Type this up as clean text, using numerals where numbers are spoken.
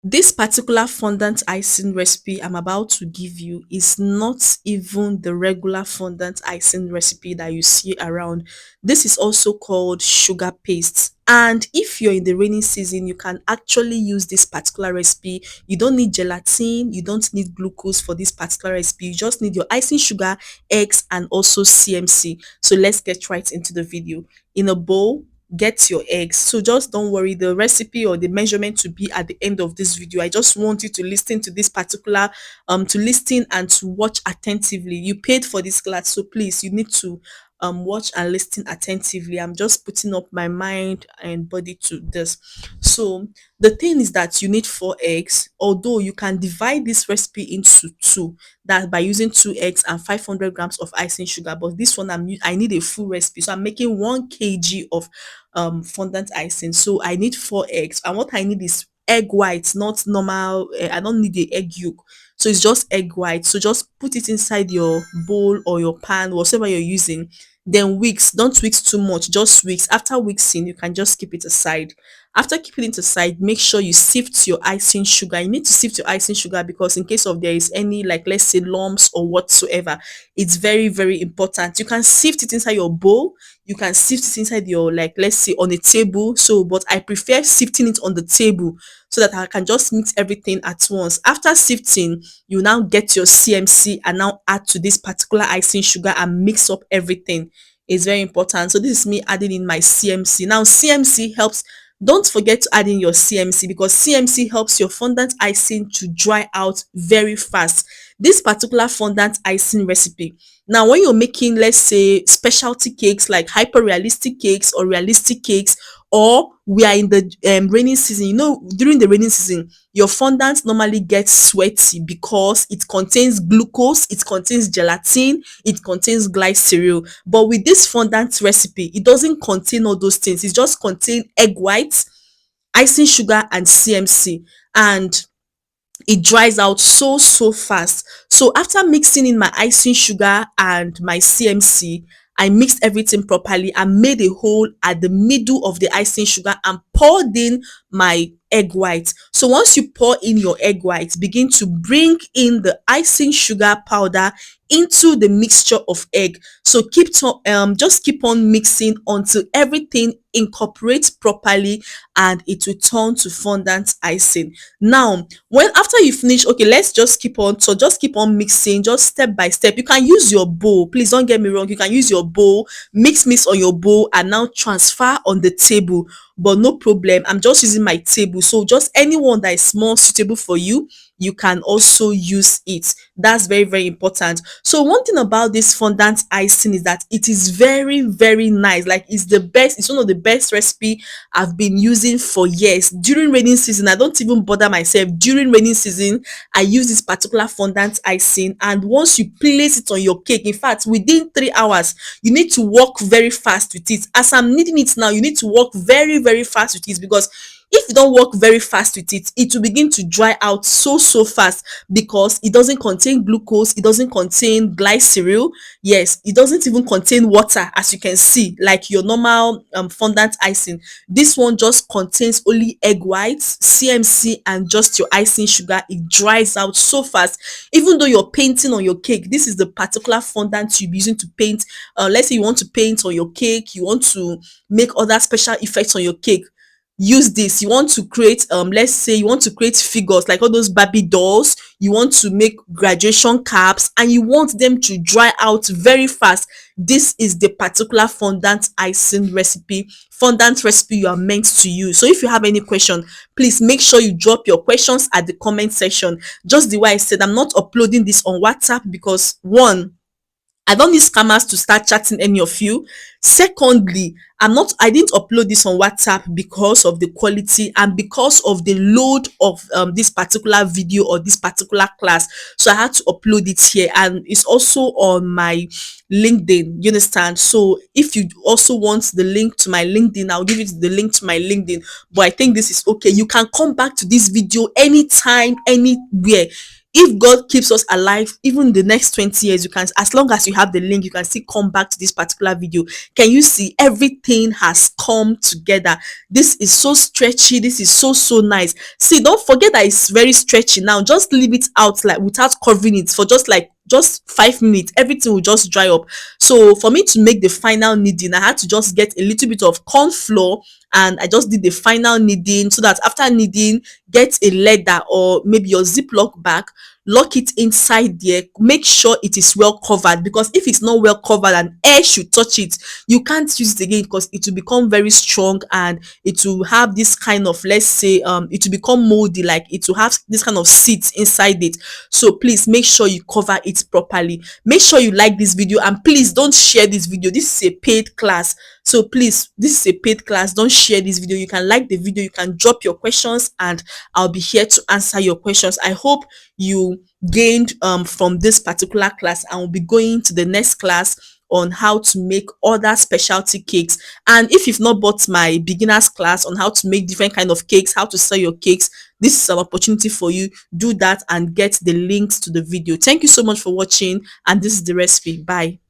This particular fondant icing recipe I'm about to give you is not even the regular fondant icing recipe that you see around. This is also called sugar paste. And if you're in the rainy season, you can actually use this particular recipe. You don't need gelatin, you don't need glucose for this particular recipe. You just need your icing sugar, eggs, and also CMC. So let's get right into the video. In a bowl, get your eggs. So just don't worry, the recipe or the measurement to be at the end of this video. I just want you to listen to this particular to listen and to watch attentively. You paid for this class, so please, you need to watch and listen attentively. I'm just putting up my mind and body to this. So the thing is that you need 4 eggs, although you can divide this recipe into two, that by using 2 eggs and 500 grams of icing sugar. But this one I need a full recipe, so I'm making 1 kg of fondant icing. So I need 4 eggs, and what I need is egg whites, not normal. I don't need the egg yolk, so it's just egg white. So just put it inside your bowl or your pan, whatever you're using. Then wicks, don't wicks too much, just wicks. After wixing, you can just keep it aside. After keeping it aside, make sure you sift your icing sugar. You need to sift your icing sugar because in case of there is any, like, let's say lumps or whatsoever, it's very very important. You can sift it inside your bowl, you can sift it inside your, like, let's say on a table. So but I prefer sifting it on the table so that I can just mix everything at once. After sifting, you now get your CMC and now add to this particular icing sugar and mix up everything. It's very important. So this is me adding in my CMC. Now CMC helps, don't forget to add in your CMC because CMC helps your fondant icing to dry out very fast. This particular fondant icing recipe, now when you're making, let's say, specialty cakes like hyper realistic cakes or realistic cakes, or we are in the rainy season, during the rainy season your fondant normally gets sweaty because it contains glucose, it contains gelatin, it contains glycerol. But with this fondant recipe, it doesn't contain all those things. It just contain egg whites, icing sugar, and CMC. And it dries out so fast. So after mixing in my icing sugar and my CMC, I mixed everything properly and made a hole at the middle of the icing sugar and poured in my egg white. So once you pour in your egg white, begin to bring in the icing sugar powder into the mixture of egg. So just keep on mixing until everything incorporates properly and it will turn to fondant icing. Now, when after you finish, okay, let's just keep on, so just keep on mixing, just step by step. You can use your bowl, please don't get me wrong, you can use your bowl, mix on your bowl and now transfer on the table. But no problem, I'm just using my table, so just anyone that is more suitable for you, you can also use it. That's very very important. So one thing about this fondant icing is that it is very very nice. Like, it's the best, it's one of the best recipe I've been using for years. During raining season, I don't even bother myself. During raining season, I use this particular fondant icing, and once you place it on your cake, in fact within 3 hours, you need to work very fast with it. As I'm kneading it now, you need to work very very fast with it, because if you don't work very fast with it, it will begin to dry out so fast, because it doesn't contain glucose, it doesn't contain glycerol. Yes, it doesn't even contain water, as you can see, like your normal fondant icing. This one just contains only egg whites, CMC, and just your icing sugar. It dries out so fast. Even though you're painting on your cake, this is the particular fondant you're using to paint. Let's say you want to paint on your cake, you want to make other special effects on your cake, use this. You want to create, let's say you want to create figures like all those Barbie dolls, you want to make graduation caps, and you want them to dry out very fast. This is the particular fondant recipe you are meant to use. So if you have any question, please make sure you drop your questions at the comment section. Just the way I said, I'm not uploading this on WhatsApp because, one, I don't need scammers to start chatting any of you. Secondly, I didn't upload this on WhatsApp because of the quality and because of the load of this particular video or this particular class. So I had to upload it here, and it's also on my LinkedIn. You understand? So if you also want the link to my LinkedIn, I'll give you the link to my LinkedIn. But I think this is okay. You can come back to this video anytime, anywhere. if God keeps us alive, even the next 20 years, you can, as long as you have the link, you can still come back to this particular video. Can you see everything has come together? This is so stretchy. This is so nice. See, don't forget that it's very stretchy. Now just leave it out, like without covering it, for just 5 minutes. Everything will just dry up. So for me to make the final kneading, I had to just get a little bit of corn flour, and I just did the final kneading, so that after kneading, get a leather or maybe your ziploc bag, lock it inside there, make sure it is well covered, because if it's not well covered and air should touch it, you can't use it again, because it will become very strong, and it will have this kind of, let's say, it will become moldy, like it will have this kind of seeds inside it. So please make sure you cover it properly. Make sure you like this video, and please don't share this video. This is a paid class, so please, this is a paid class, don't share this video. You can like the video, you can drop your questions, and I'll be here to answer your questions. I hope you gained from this particular class, and we'll be going to the next class on how to make other specialty cakes. And if you've not bought my beginners class on how to make different kind of cakes, how to sell your cakes, this is an opportunity for you. Do that and get the links to the video. Thank you so much for watching, and this is the recipe. Bye.